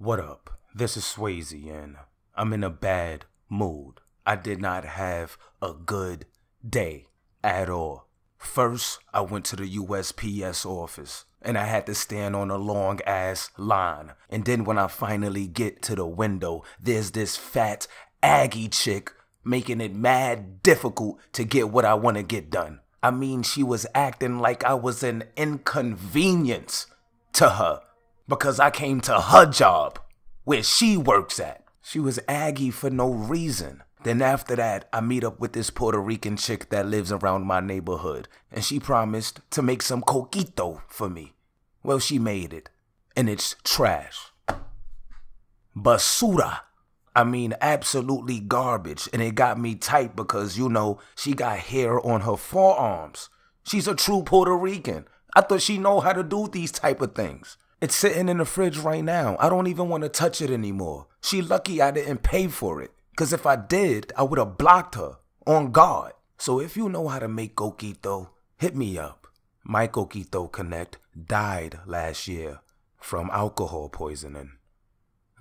What up? This is Swayze and I'm in a bad mood. I did not have a good day at all. First, I went to the USPS office and I had to stand on a long ass line. And then when I finally get to the window, there's this fat Aggie chick making it mad difficult to get what I want to get done. I mean, she was acting like I was an inconvenience to her because I came to her job where she works at. She was Aggie for no reason. Then after that, I meet up with this Puerto Rican chick that lives around my neighborhood, and she promised to make some coquito for me. Well, she made it, and it's trash. Basura. I mean, absolutely garbage, and it got me tight because, you know, she got hair on her forearms. She's a true Puerto Rican. I thought she know how to do these type of things. It's sitting in the fridge right now. I don't even want to touch it anymore. She lucky I didn't pay for it. Because if I did, I would have blocked her on guard. So if you know how to make coquito, hit me up. My coquito connect died last year from alcohol poisoning.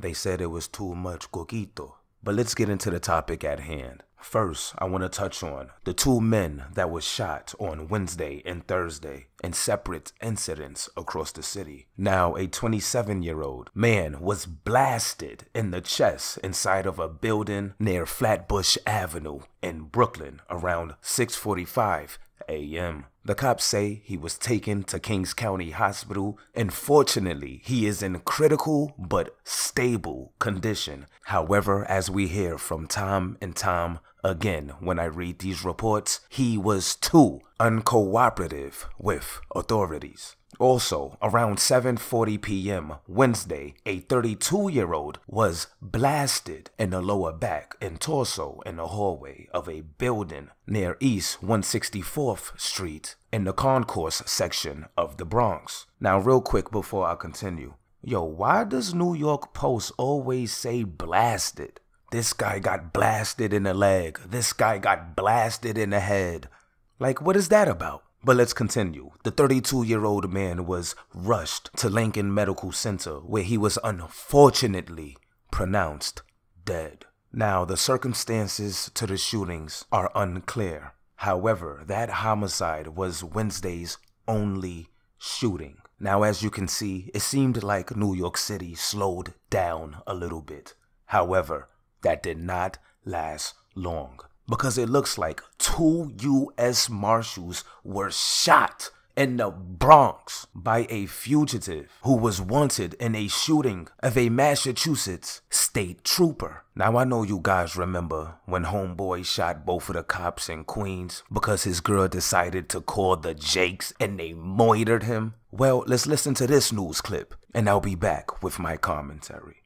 They said it was too much coquito. But let's get into the topic at hand. First, I want to touch on the two men that were shot on Wednesday and Thursday in separate incidents across the city. Now, a 27-year-old man was blasted in the chest inside of a building near Flatbush Avenue in Brooklyn around 6:45 a.m. The cops say he was taken to Kings County Hospital, and fortunately, he is in critical but stable condition. However, as we hear from time and time again when I read these reports, he was too uncooperative with authorities. Also, around 7:40 p.m. Wednesday, a 32-year-old was blasted in the lower back and torso in the hallway of a building near East 164th Street in the concourse section of the Bronx. Now, real quick before I continue, yo, why does New York Post always say blasted? This guy got blasted in the leg. This guy got blasted in the head. Like, what is that about? But let's continue. The 32-year-old man was rushed to Lincoln Medical Center where he was unfortunately pronounced dead. Now, the circumstances to the shootings are unclear. However, that homicide was Wednesday's only shooting. Now, as you can see, it seemed like New York City slowed down a little bit. However, that did not last long, because it looks like 2 U.S. Marshals were shot in the Bronx by a fugitive who was wanted in a shooting of a Massachusetts state trooper. Now, I know you guys remember when homeboy shot both of the cops in Queens because his girl decided to call the Jakes and they murdered him. Well, let's listen to this news clip and I'll be back with my commentary.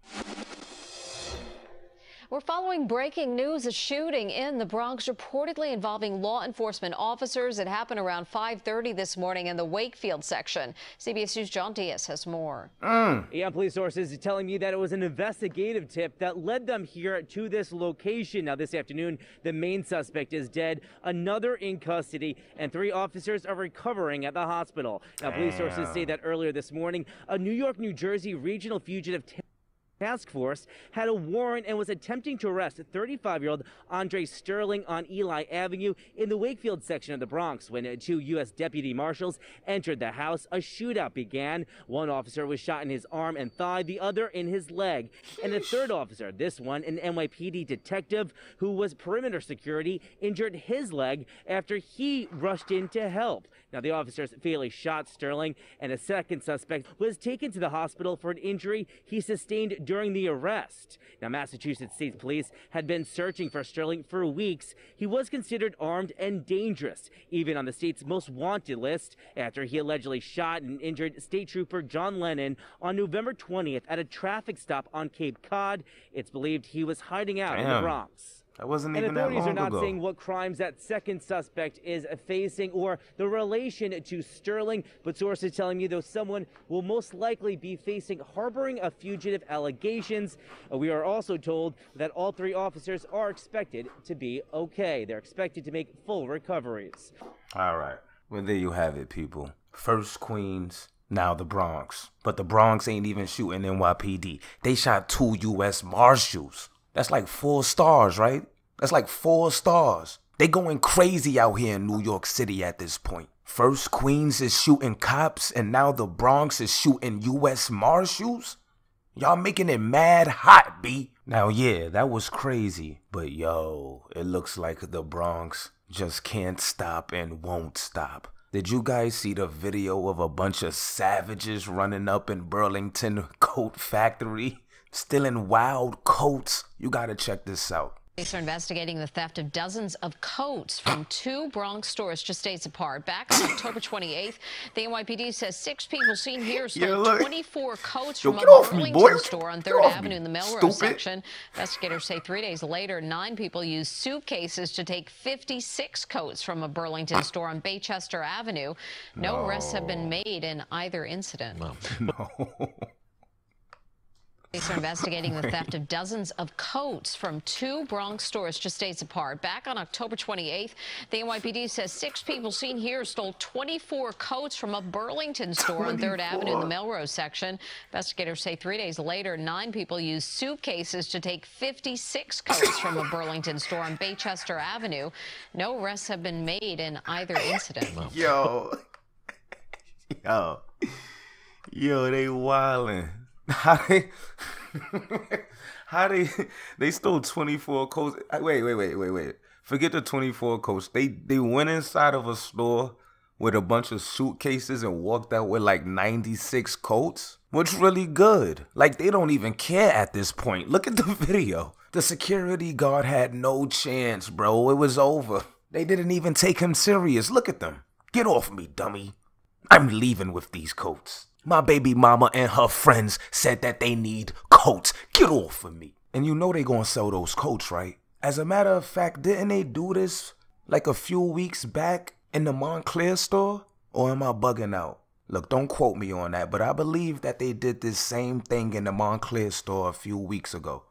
We're following breaking news, a shooting in the Bronx reportedly involving law enforcement officers. It happened around 5:30 this morning in the Wakefield section. CBS News' John Diaz has more. Yeah, police sources are telling me that it was an investigative tip that led them here to this location. Now, this afternoon, the main suspect is dead, another in custody, and 3 officers are recovering at the hospital. Now, police sources say that earlier this morning, a New York, New Jersey regional fugitive task force had a warrant and was attempting to arrest 35-year-old Andre Sterling on Eli Avenue in the Wakefield section of the Bronx. When 2 U.S. deputy marshals entered the house, a shootout began. One officer was shot in his arm and thigh, the other in his leg. And a third officer, this one an NYPD detective who was perimeter security, injured his leg after he rushed in to help. Now, the officers fatally shot Sterling, and a second suspect was taken to the hospital for an injury he sustained during the arrest. Now, Massachusetts State Police had been searching for Sterling for weeks. He was considered armed and dangerous, even on the state's most wanted list, after he allegedly shot and injured State Trooper John Lennon on November 20th at a traffic stop on Cape Cod. It's believed he was hiding out in the Bronx. That wasn't and even that long authorities are not ago. saying what crimes that second suspect is facing or the relation to Sterling, but sources telling me, though, someone will most likely be facing harboring a fugitive allegations. We are also told that all 3 officers are expected to be okay. They're expected to make full recoveries. All right. Well, there you have it, people. First Queens, Now the Bronx. But the Bronx ain't even shooting NYPD. They shot 2 U.S. Marshals. That's like 4 stars, right? That's like 4 stars. They going crazy out here in New York City at this point. First Queens is shooting cops and now the Bronx is shooting U.S. Marshals? Y'all making it mad hot, B. Now yeah, that was crazy. But yo, it looks like the Bronx just can't stop and won't stop. Did you guys see the video of a bunch of savages running up in Burlington Coat Factory? Stealing wild coats? You gotta check this out. Police are investigating the theft of dozens of coats from 2 Bronx stores just days apart. Back on October 28th, the NYPD says 6 people seen here stole 24 coats from a Burlington store on 3rd Avenue in the Melrose section. Investigators say 3 days later, 9 people used suitcases to take 56 coats from a Burlington store on Baychester Avenue. No arrests have been made in either incident. No. Police are investigating the theft of dozens of coats from 2 Bronx stores just days apart. Back on October 28th, the NYPD says 6 people seen here stole 24 coats from a Burlington store on 3rd Avenue in the Melrose section. Investigators say 3 days later, 9 people used suitcases to take 56 coats from a Burlington store on Baychester Avenue. No arrests have been made in either incident. Yo, they wildin'. They stole 24 coats. Wait. Forget the 24 coats. They went inside of a store with a bunch of suitcases and walked out with like 96 coats. What's really good? Like, they don't even care at this point. Look at the video. The security guard had no chance, bro. It was over. They didn't even take him serious. Look at them. Get off me, dummy. I'm leaving with these coats. My baby mama and her friends said that they need coats. Get off of me. And you know they gonna sell those coats, right? As a matter of fact, didn't they do this like a few weeks back in the Montclair store? Or am I bugging out? Look, don't quote me on that, but I believe that they did this same thing in the Montclair store a few weeks ago.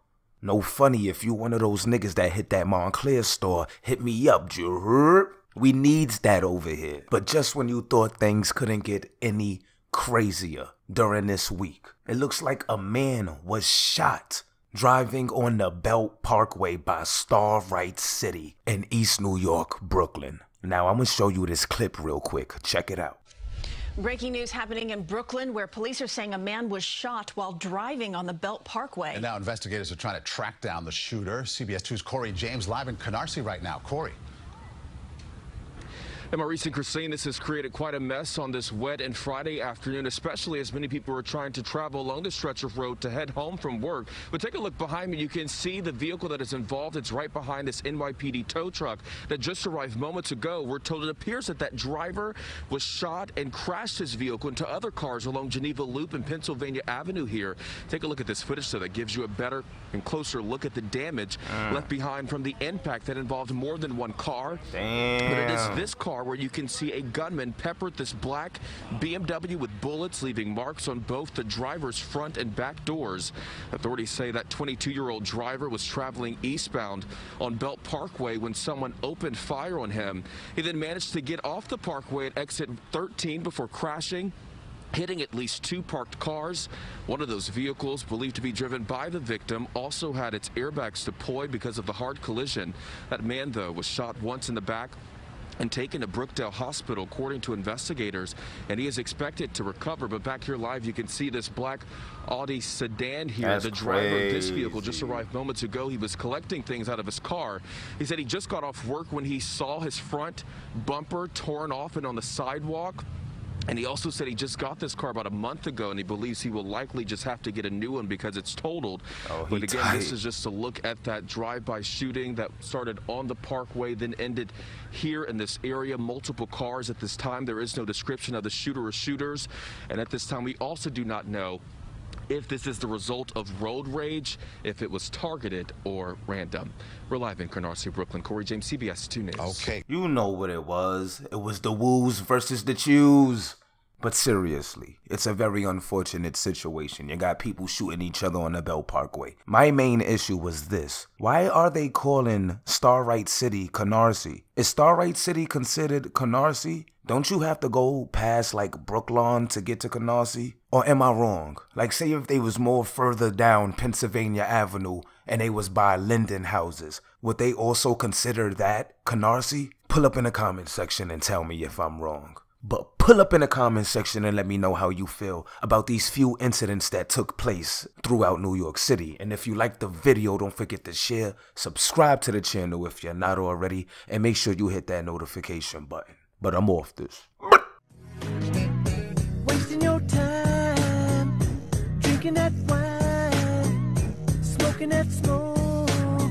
No funny, if you one of those niggas that hit that Montclair store, hit me up, you heard? We needs that over here. But just when you thought things couldn't get any crazier during this week, it looks like a man was shot driving on the Belt Parkway by Starlight City in East New York, Brooklyn. Now I'm gonna show you this clip real quick. Check it out. Breaking news happening in Brooklyn, where police are saying a man was shot while driving on the Belt Parkway. And now investigators are trying to track down the shooter. CBS 2's Corey James live in Canarsie right now. Corey. And Maurice and Christine, this has created quite a mess on this wet and Friday afternoon, especially as many people are trying to travel along the stretch of road to head home from work. But take a look behind me. You can see the vehicle that is involved. It's right behind this NYPD tow truck that just arrived moments ago. We're told it appears that that driver was shot and crashed his vehicle into other cars along Geneva Loop and Pennsylvania Avenue here. Take a look at this footage so that gives you a better and closer look at the damage left behind from the impact that involved more than one car. Damn. But it is this car where you can see a gunman peppered this black BMW with bullets, leaving marks on both the driver's front and back doors. Authorities say that 22-year-old driver was traveling eastbound on Belt Parkway when someone opened fire on him. He then managed to get off the Parkway at exit 13 before crashing, hitting at least 2 parked cars. One of those vehicles, believed to be driven by the victim, also had its airbags deployed because of the hard collision. That man, though, was shot once in the back and taken to Brookdale Hospital, according to investigators, and he is expected to recover. But back here live, you can see this black Audi sedan here. That's the driver of this crazy. vehicle just arrived moments ago. He was collecting things out of his car. He said he just got off work when he saw his front bumper torn off and on the sidewalk. And he also said he just got this car about a month ago, and he believes he will likely just have to get a new one because it's totaled. But again, this is just a look at that drive-by shooting that started on the Parkway, then ended here in this area. Multiple cars at this time. There is no description of the shooter or shooters. And at this time, we also do not know if this is the result of road rage, if it was targeted or random. We're live in Canarsie, Brooklyn. Corey James, CBS 2 News. Okay. You know what it was. It was the woos versus the chews. But seriously, it's a very unfortunate situation. You got people shooting each other on the Belt Parkway. My main issue was this. Why are they calling Starlight City Canarsie? Is Starlight City considered Canarsie? don't you have to go past like Brooklyn to get to Canarsie? Or am I wrong? Like, say if they was more further down Pennsylvania Avenue and they was by Linden houses, would they also consider that Canarsie? Pull up in the comment section and tell me if I'm wrong. But pull up in the comment section and let me know how you feel about these few incidents that took place throughout New York City. And if you liked the video, don't forget to share, subscribe to the channel if you're not already, and make sure you hit that notification button. But I'm off this. Wasting your time, drinking that wine, smoking that smoke,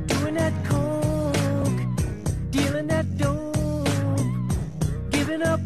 doing that coke, dealing that dope, giving up